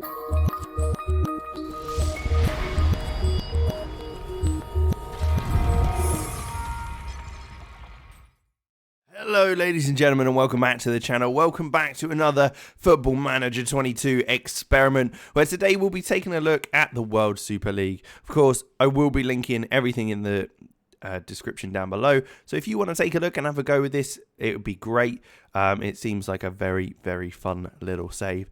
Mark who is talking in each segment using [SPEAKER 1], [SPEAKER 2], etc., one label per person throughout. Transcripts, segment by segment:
[SPEAKER 1] Hello ladies and gentlemen, and welcome back to the channel. Welcome back to another Football Manager 22 experiment, where today we'll be taking a look at the World Super League. Of course, I will be linking everything in the description down below, so if you want to take a look and have a go with this, it would be great. It seems like a very, very fun little save.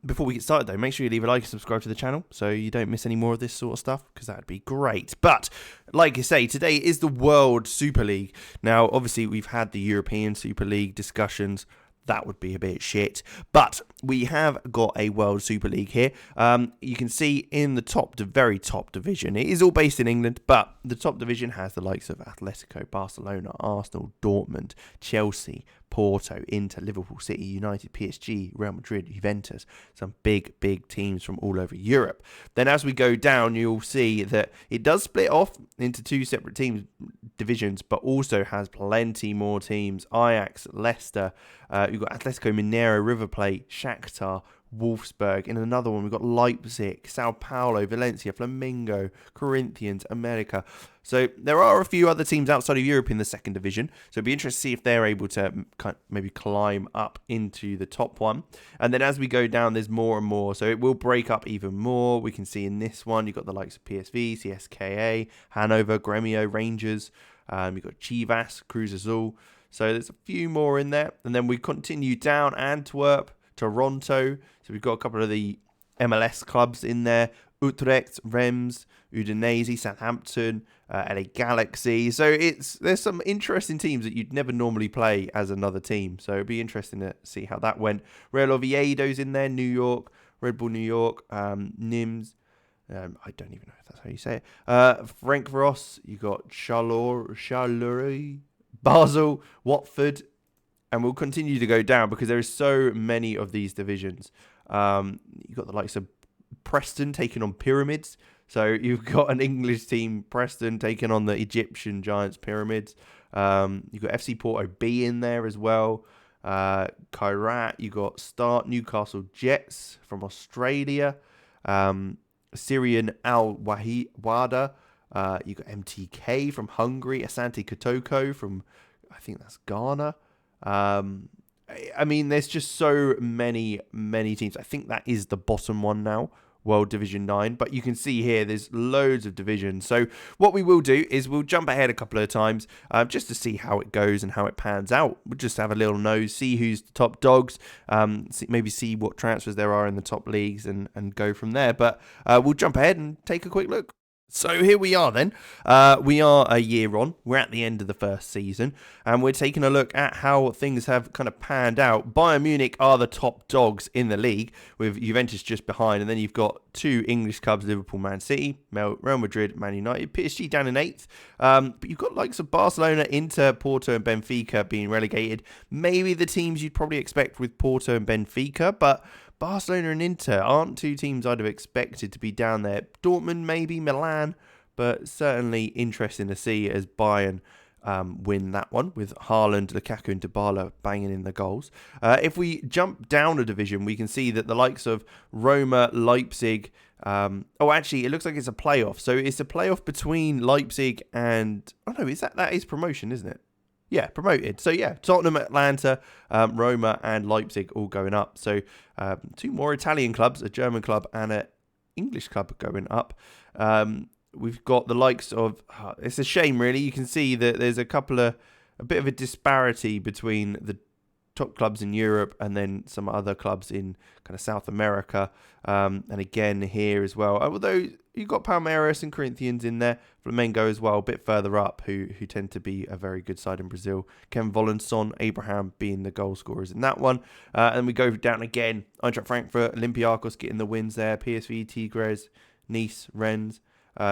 [SPEAKER 1] Before we get started though, make sure you leave a like and subscribe to the channel so you don't miss any more of this sort of stuff, because that'd be great. But like I say, today is the World Super League. Now obviously we've had the European Super League discussions. That would be a bit shit, but we have got a World Super League here. You can see in the very top division, it is all based in England, but the top division has the likes of Atletico, Barcelona, Arsenal, Dortmund, Chelsea, Porto, Inter, Liverpool, City, United, PSG, Real Madrid, Juventus, some big teams from all over Europe. Then as we go down, you'll see that it does split off into two separate divisions, but also has plenty more teams. Ajax, Leicester, you've got Atletico Mineiro, River Plate, Shakhtar, Wolfsburg. In another one, we've got Leipzig, Sao Paulo, Valencia, Flamengo, Corinthians, America. So there are a few other teams outside of Europe in the second division. So it'd be interesting to see if they're able to maybe climb up into the top one. And then as we go down, there's more and more. So it will break up even more. We can see in this one, you've got the likes of PSV, CSKA, Hanover, Gremio, Rangers. You've got Chivas, Cruz Azul. So there's a few more in there. And then we continue down, Antwerp, Toronto. So we've got a couple of the MLS clubs in there. Utrecht, Reims, Udinese, Southampton, LA Galaxy. So there's some interesting teams that you'd never normally play as another team. So it'd be interesting to see how that went. Real Oviedo's in there, New York, Red Bull New York, Nims. I don't even know if that's how you say it. Frank Ross, you got Charleroi, Basel, Watford, and we'll continue to go down because there are so many of these divisions. You've got the likes of Preston taking on Pyramids. So you've got an English team, Preston, taking on the Egyptian Giants Pyramids. You've got FC Porto B in there as well. Kairat, you've got Start Newcastle Jets from Australia. Syrian Al Wahida. You've got MTK from Hungary. Asante Kotoko from, I think that's Ghana. I mean, there's just so many teams. I think that is the bottom one now, World Division 9. But you can see here, there's loads of divisions. So what we will do is we'll jump ahead a couple of times just to see how it goes and how it pans out. We'll just have a little nose, see who's the top dogs, maybe see what transfers there are in the top leagues and go from there. But we'll jump ahead and take a quick look. So here we are then. We are a year on. We're at the end of the first season, and we're taking a look at how things have kind of panned out. Bayern Munich are the top dogs in the league, with Juventus just behind, and then you've got two English clubs, Liverpool, Man City, Real Madrid, Man United, PSG down in 8th. But you've got likes of Barcelona, Inter, Porto, and Benfica being relegated. Maybe the teams you'd probably expect with Porto and Benfica, but Barcelona and Inter aren't two teams I'd have expected to be down there. Dortmund, maybe, Milan, but certainly interesting to see as Bayern win that one with Haaland, Lukaku and Dybala banging in the goals. If we jump down a division, we can see that the likes of Roma, Leipzig... actually, it looks like it's a playoff. So it's a playoff between Leipzig and... Oh, no, that is promotion, isn't it? Yeah, promoted. So yeah, Tottenham, Atlanta, Roma and Leipzig all going up. So two more Italian clubs, a German club and an English club going up. We've got the likes of... it's a shame, really. You can see that there's a bit of a disparity between the top clubs in Europe and then some other clubs in kind of South America. And again here as well. Although you've got Palmeiras and Corinthians in there. Flamengo as well, a bit further up, who tend to be a very good side in Brazil. Ken Volenson, Abraham being the goal scorers in that one. And we go down again. Eintracht Frankfurt, Olympiacos getting the wins there. PSV, Tigres, Nice, Rennes,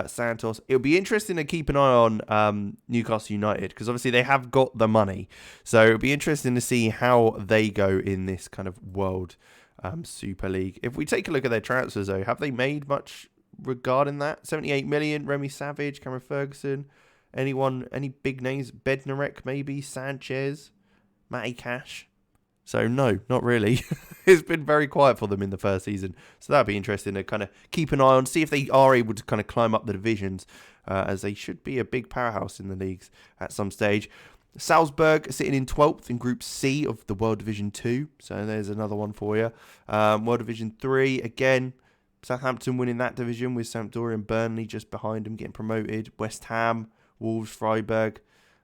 [SPEAKER 1] Santos. It'll be interesting to keep an eye on Newcastle United, because obviously they have got the money. So it'll be interesting to see how they go in this kind of World Super League. If we take a look at their transfers, though, have they made much regarding that? 78 million, Remy Savage, Cameron Ferguson, any big names? Bednarek maybe, Sanchez, Matty Cash. So no, not really. It's been very quiet for them in the first season. So that'd be interesting to kind of keep an eye on, see if they are able to kind of climb up the divisions, as they should be a big powerhouse in the leagues at some stage. Salzburg sitting in 12th in Group C of the World Division 2. So there's another one for you. World Division 3, again, Southampton winning that division with Sampdoria and Burnley just behind them getting promoted. West Ham, Wolves, Freiburg.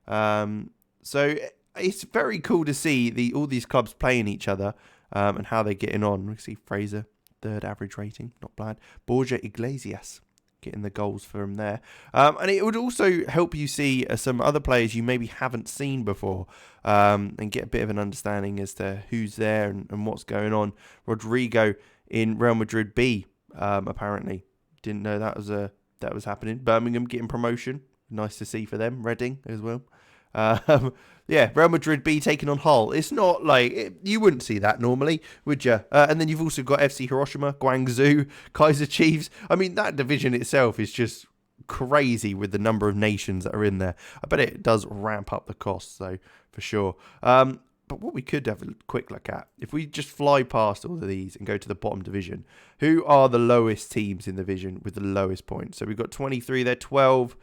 [SPEAKER 1] So it's very cool to see all these clubs playing each other and how they're getting on. We see Fraser, third average rating, not bad. Borja Iglesias getting the goals for him there. And it would also help you see some other players you maybe haven't seen before and get a bit of an understanding as to who's there and what's going on. Rodrigo in Real Madrid B, apparently. Didn't know that was happening. Birmingham getting promotion. Nice to see for them. Reading as well. Yeah, Real Madrid B taking on Hull. It's not like you wouldn't see that normally, would you? And then you've also got FC Hiroshima, Guangzhou, Kaiser Chiefs. I mean, that division itself is just crazy with the number of nations that are in there. I bet it does ramp up the costs, though, for sure. But what we could have a quick look at, if we just fly past all of these and go to the bottom division, who are the lowest teams in the division with the lowest points? So we've got 23 there, 12.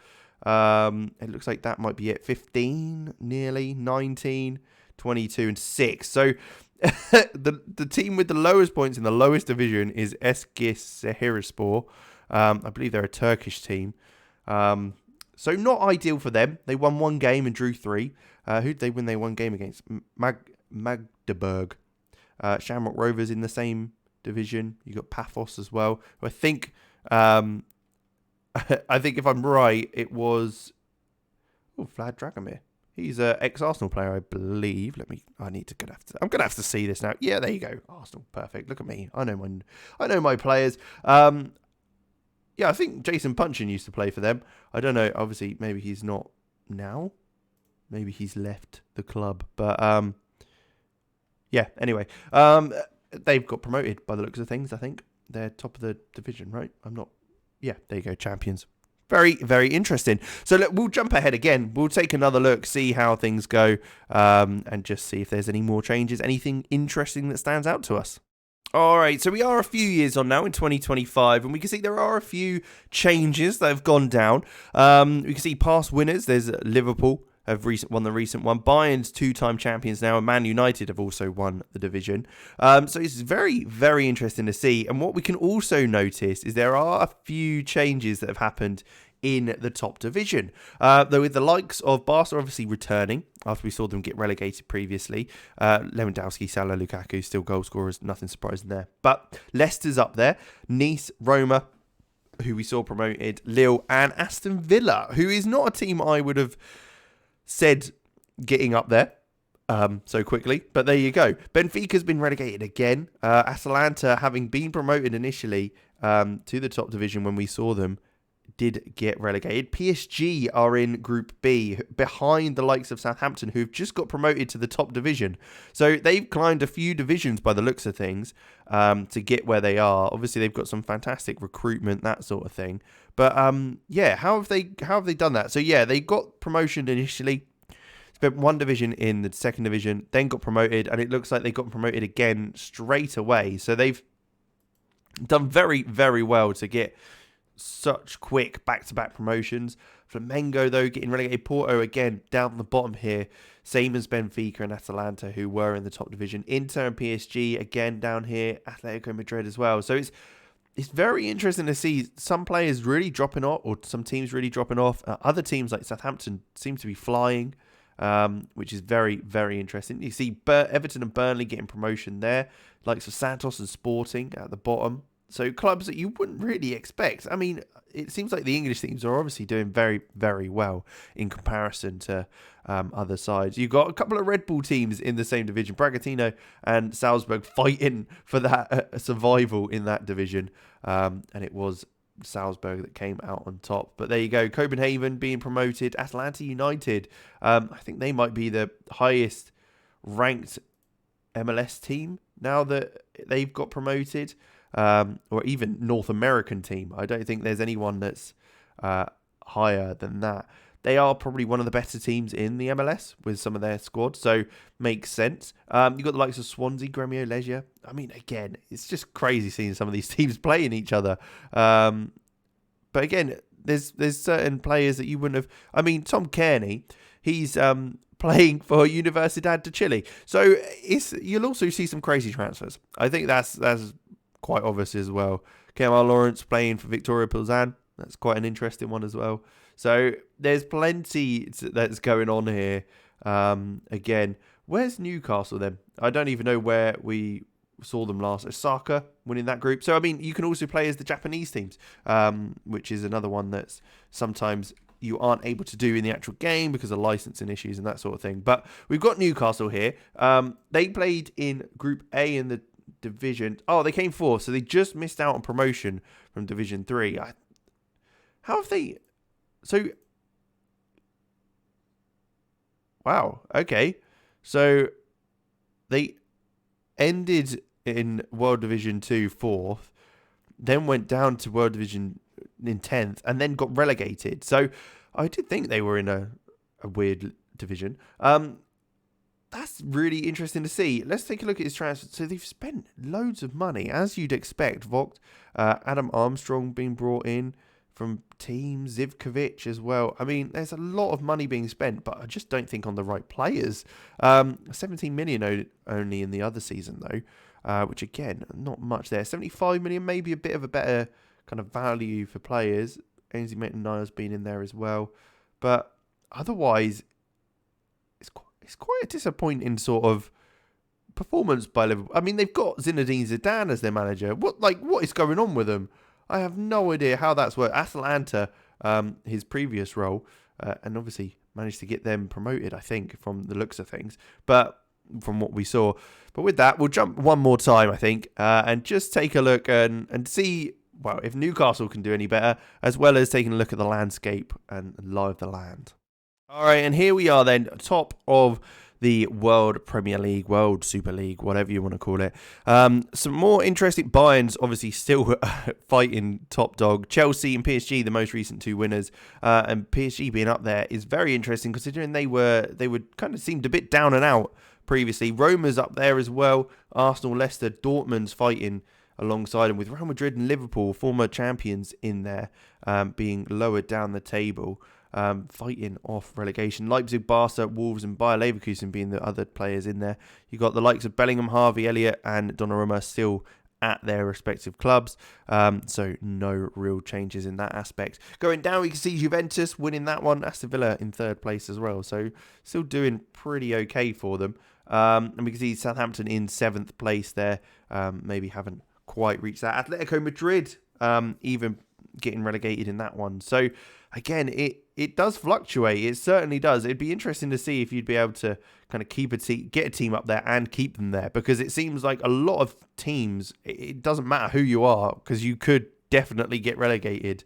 [SPEAKER 1] It looks like that might be it. 15, nearly 19, 22, and 6. So the team with the lowest points in the lowest division is Eskişehirspor. I believe they're a Turkish team. So not ideal for them. They won one game and drew 3. Who did they win their one game against? Magdeburg. Shamrock Rovers in the same division. You got Paphos as well. I think if I'm right, it was Vlad Dragomir. He's an ex-Arsenal player, I believe. I'm gonna have to see this now. Yeah, there you go. Arsenal, perfect. Look at me. I know my players. Yeah, I think Jason Punchin used to play for them. I don't know. Obviously, maybe he's not now. Maybe he's left the club. But yeah. Anyway, they've got promoted by the looks of things. I think they're top of the division, right? Yeah, there you go, champions. Very, very interesting. So look, we'll jump ahead again. We'll take another look, see how things go, and just see if there's any more changes, anything interesting that stands out to us. All right, so we are a few years on now in 2025, and we can see there are a few changes that have gone down. We can see past winners. There's Liverpool have won the recent one. Bayern's 2-time champions now, and Man United have also won the division. So it's very, very interesting to see. And what we can also notice is there are a few changes that have happened in the top division. Though with the likes of Barca obviously returning after we saw them get relegated previously. Lewandowski, Salah, Lukaku, still goal scorers, nothing surprising there. But Leicester's up there. Nice, Roma, who we saw promoted, Lille, and Aston Villa, who is not a team I would have said getting up there so quickly, but there you go. Benfica's been relegated again. Atalanta, having been promoted initially to the top division when we saw them, did get relegated. PSG are in Group B, behind the likes of Southampton, who've just got promoted to the top division. So they've climbed a few divisions by the looks of things to get where they are. Obviously, they've got some fantastic recruitment, that sort of thing. But yeah, how have they done that? So yeah, they got promotion initially, spent one division in the second division, then got promoted, and it looks like they got promoted again straight away. So they've done very, very well to get such quick back-to-back promotions. Flamengo, though, getting relegated. Porto, again, down the bottom here. Same as Benfica and Atalanta, who were in the top division. Inter and PSG, again, down here. Atletico Madrid as well. So it's very interesting to see some players really dropping off, or some teams really dropping off. Other teams like Southampton seem to be flying, which is very, very interesting. You see Everton and Burnley getting promotion there. Likes of Santos and Sporting at the bottom. So clubs that you wouldn't really expect. I mean, it seems like the English teams are obviously doing very, very well in comparison to other sides. You've got a couple of Red Bull teams in the same division, Bragantino and Salzburg, fighting for that survival in that division. And it was Salzburg that came out on top. But there you go. Copenhagen being promoted. Atlanta United. I think they might be the highest ranked MLS team now that they've got promoted. Or even North American team. I don't think there's anyone that's higher than that. they are probably one of the better teams in the MLS with some of their squad, so makes sense. You've got the likes of Swansea, Gremio, Leisure. I mean, again, it's just crazy seeing some of these teams playing each other. But again, there's certain players that you wouldn't have. I mean, Tom Kearney, he's playing for Universidad de Chile, so you'll also see some crazy transfers. I think that's quite obvious as well. Kemal Lawrence playing for Victoria Pilsen. That's quite an interesting one as well. So there's plenty that's going on here. Again, where's Newcastle then? I don't even know where we saw them last. Osaka winning that group. So, I mean, you can also play as the Japanese teams, which is another one that's sometimes you aren't able to do in the actual game because of licensing issues and that sort of thing. But we've got Newcastle here. They played in Group A in the division. Oh, they came fourth, so they just missed out on promotion from Division 3. How have they... So... Wow, okay. So, they ended in World Division 2 fourth, then went down to World Division in 10th, and then got relegated. So, I did think they were in a weird division. That's really interesting to see. Let's take a look at his transfer. So they've spent loads of money, as you'd expect. Vogt, Adam Armstrong being brought in from Team Zivkovic as well. I mean, there's a lot of money being spent, but I just don't think on the right players. 17 million only in the other season, though, which, again, not much there. 75 million, maybe a bit of a better kind of value for players. Ainsley Maitland-Niles being in there as well. But otherwise, it's quite a disappointing sort of performance by Liverpool. I mean, they've got Zinedine Zidane as their manager. What is going on with them? I have no idea how that's worked. Atalanta, his previous role, and obviously managed to get them promoted, I think, from the looks of things. But from what we saw. But with that, we'll jump one more time, I think, and just take a look and see, well, if Newcastle can do any better, as well as taking a look at the landscape and lie of the land. All right, and here we are then, top of the World Premier League, World Super League, whatever you want to call it. Some more interesting Bayern's obviously still fighting top dog. Chelsea and PSG, the most recent two winners, and PSG being up there is very interesting considering they would kind of seemed a bit down and out previously. Roma's up there as well. Arsenal, Leicester, Dortmund's fighting alongside them with Real Madrid and Liverpool, former champions in there, being lowered down the table. Fighting off relegation. Leipzig, Barca, Wolves and Bayer Leverkusen being the other players in there. You got the likes of Bellingham, Harvey Elliott and Donnarumma still at their respective clubs. So no real changes in that aspect. Going down, we can see Juventus winning that one. Aston Villa in third place as well. So still doing pretty okay for them. And we can see Southampton in 7th place there. Maybe haven't quite reached that. Atletico Madrid even getting relegated in that one. So again, it does fluctuate. It certainly does. It'd be interesting to see if you'd be able to kind of get a team up there and keep them there, because it seems like a lot of teams, it doesn't matter who you are, because you could definitely get relegated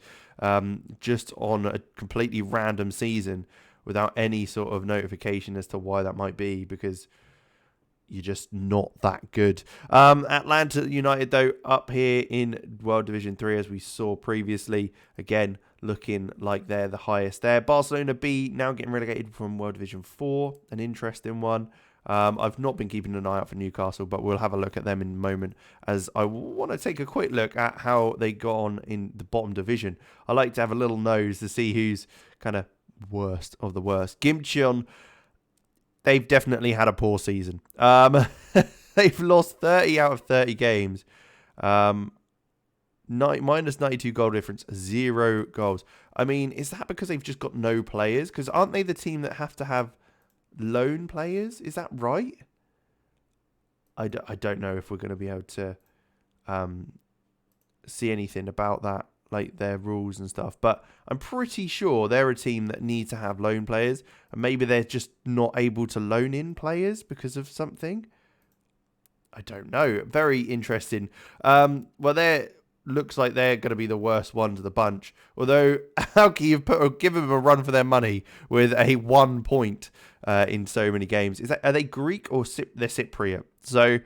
[SPEAKER 1] just on a completely random season without any sort of notification as to why that might be, because you're just not that good. Atlanta United, though, up here in World Division 3, as we saw previously. Again, looking like they're the highest there. Barcelona B now getting relegated from World Division 4. An interesting one. I've not been keeping an eye out for Newcastle, but we'll have a look at them in a moment, as I want to take a quick look at how they got on in the bottom division. I like to have a little nose to see who's kind of worst of the worst. Gimcheon, they've definitely had a poor season. They've lost 30 out of 30 games. Minus 92 goal difference, 0 goals. I mean, is that because they've just got no players? Because aren't they the team that have to have loan players? Is that right? I don't know if we're going to be able to see anything about that, like their rules and stuff. But I'm pretty sure they're a team that need to have loan players. And maybe they're just not able to loan in players because of something. I don't know. Very interesting. Well, looks like they're going to be the worst ones of the bunch. Although, how can you give them a run for their money with a 1 point in so many games? Are they Greek or they're Cypriot? So,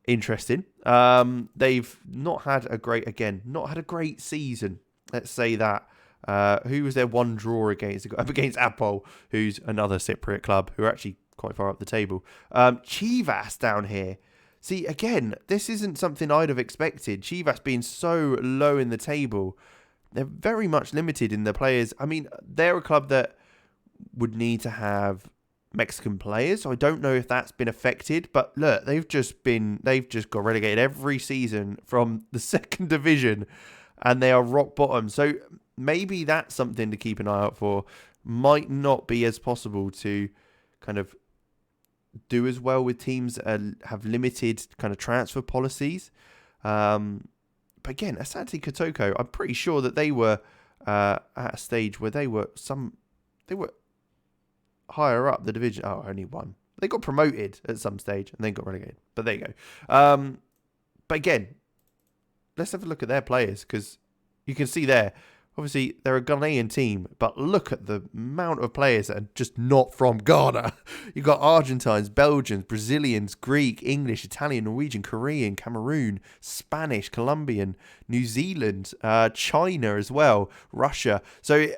[SPEAKER 1] interesting. They've not had a great season. Let's say that. Who was their one draw against? They got up against Apol, who's another Cypriot club, who are actually quite far up the table. Chivas down here. See, again, this isn't something I'd have expected. Chivas being so low in the table. They're very much limited in their players. I mean, they're a club that would need to have Mexican players. So I don't know if that's been affected. But look, they've just got relegated every season from the second division. And they are rock bottom. So maybe that's something to keep an eye out for. Might not be as possible to kind of do as well with teams that have limited kind of transfer policies. But again, Asante Kotoko, I'm pretty sure that they were at a stage where they were higher up the division. Oh, only one. They got promoted at some stage and then got relegated. But there you go. But again, let's have a look at their players, because you can see there, obviously, they're a Ghanaian team, but look at the amount of players that are just not from Ghana. You've got Argentines, Belgians, Brazilians, Greek, English, Italian, Norwegian, Korean, Cameroon, Spanish, Colombian, New Zealand, China as well, Russia. So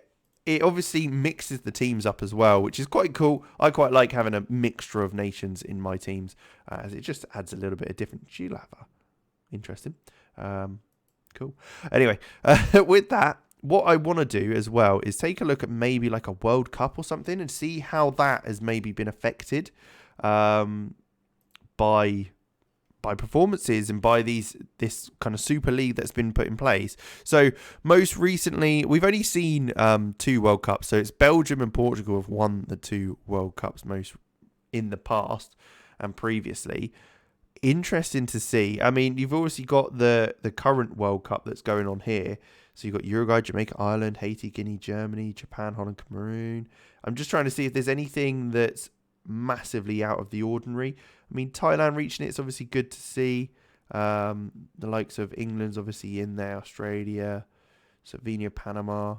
[SPEAKER 1] it obviously mixes the teams up as well, which is quite cool. I quite like having a mixture of nations in my teams, as it just adds a little bit of different Gilava. Interesting. Cool. Anyway, with that, what I want to do as well is take a look at maybe like a World Cup or something and see how that has maybe been affected by performances and by this kind of Super League that's been put in place. So most recently, we've only seen 2 World Cups. So it's Belgium and Portugal have won the 2 World Cups most in the past and previously. Interesting to see. I mean, you've obviously got the current World Cup that's going on here. So you've got Uruguay, Jamaica, Ireland, Haiti, Guinea, Germany, Japan, Holland, Cameroon. I'm just trying to see if there's anything that's massively out of the ordinary. I mean, Thailand reaching it's obviously good to see. The likes of England's obviously in there, Australia, Slovenia, Panama.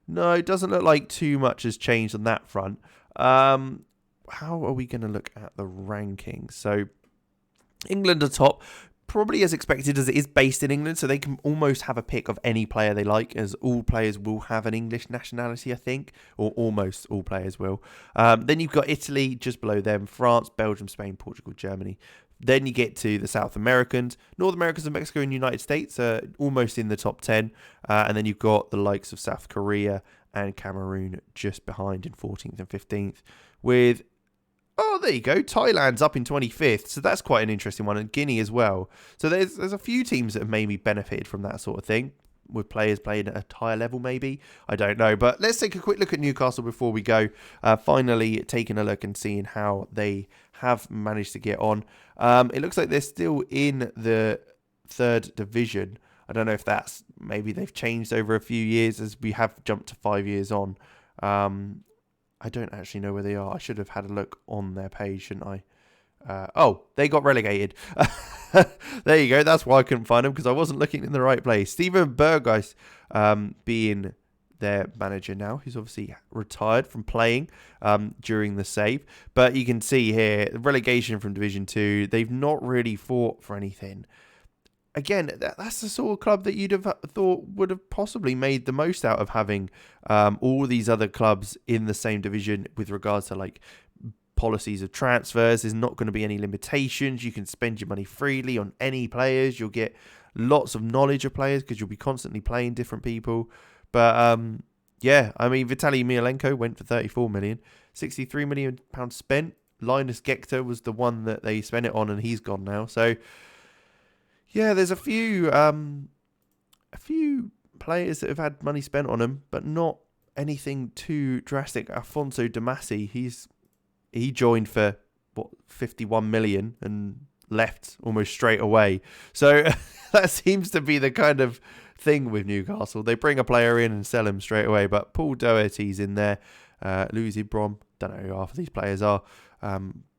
[SPEAKER 1] No, it doesn't look like too much has changed on that front. How are we going to look at the rankings? So England are top, probably as expected, as it is based in England, so they can almost have a pick of any player they like, as all players will have an English nationality, I think, or almost all players will. Then you've got Italy just below them, France, Belgium, Spain, Portugal, Germany. Then you get to the South Americans. North Americans and Mexico and United States are almost in the top 10. And then you've got the likes of South Korea and Cameroon just behind in 14th and 15th, with there you go. Thailand's up in 25th, so that's quite an interesting one, and Guinea as well. So there's a few teams that have maybe benefited from that sort of thing, with players playing at a higher level maybe. I don't know, but let's take a quick look at Newcastle before we go. Finally taking a look and seeing how they have managed to get on. It looks like they're still in the 3rd division. I don't know if that's, maybe they've changed over a few years, as we have jumped to 5 years on. I don't actually know where they are. I should have had a look on their page, shouldn't I? They got relegated. There you go. That's why I couldn't find them, because I wasn't looking in the right place. Steven Berghuis being their manager now. He's obviously retired from playing during the save. But you can see here, relegation from Division 2. They've not really fought for anything. Again, that's the sort of club that you'd have thought would have possibly made the most out of having all these other clubs in the same division with regards to like policies of transfers. There's not going to be any limitations. You can spend your money freely on any players. You'll get lots of knowledge of players because you'll be constantly playing different people. But yeah, I mean, Vitaly Mialenko went for 34 million, 63 million pounds spent. Linus Gector was the one that they spent it on, and he's gone now. So yeah, there's a few players that have had money spent on them, but not anything too drastic. Alfonso Damasi, he joined for 51 million and left almost straight away. So that seems to be the kind of thing with Newcastle. They bring a player in and sell him straight away. But Paul Doherty's in there, Louis Ibrom, don't know who half of these players are.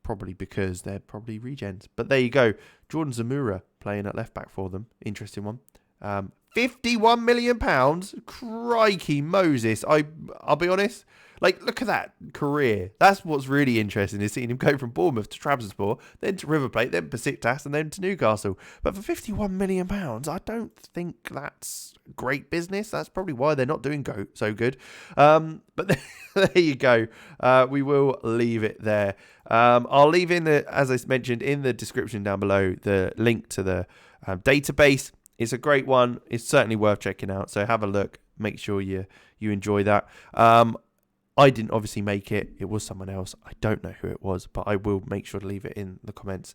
[SPEAKER 1] Probably because they're probably regens. But there you go. Jordan Zamora playing at left back for them. Interesting one. £51 million? Crikey Moses. I'll be honest. Like, look at that career. That's what's really interesting, is seeing him go from Bournemouth to Trabzonspor, then to River Plate, then Besiktas, and then to Newcastle. But for £51 million, I don't think that's great business. That's probably why they're not doing so good. But there you go. We will leave it there. I'll leave as I mentioned, in the description down below, the link to the database. It's a great one. It's certainly worth checking out. So have a look. Make sure you enjoy that. I didn't obviously make it. It was someone else. I don't know who it was, but I will make sure to leave it in the comments,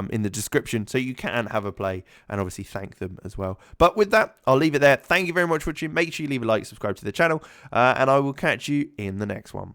[SPEAKER 1] in the description, so you can have a play and obviously thank them as well. But with that, I'll leave it there. Thank you very much for watching. Make sure you leave a like, subscribe to the channel, and I will catch you in the next one.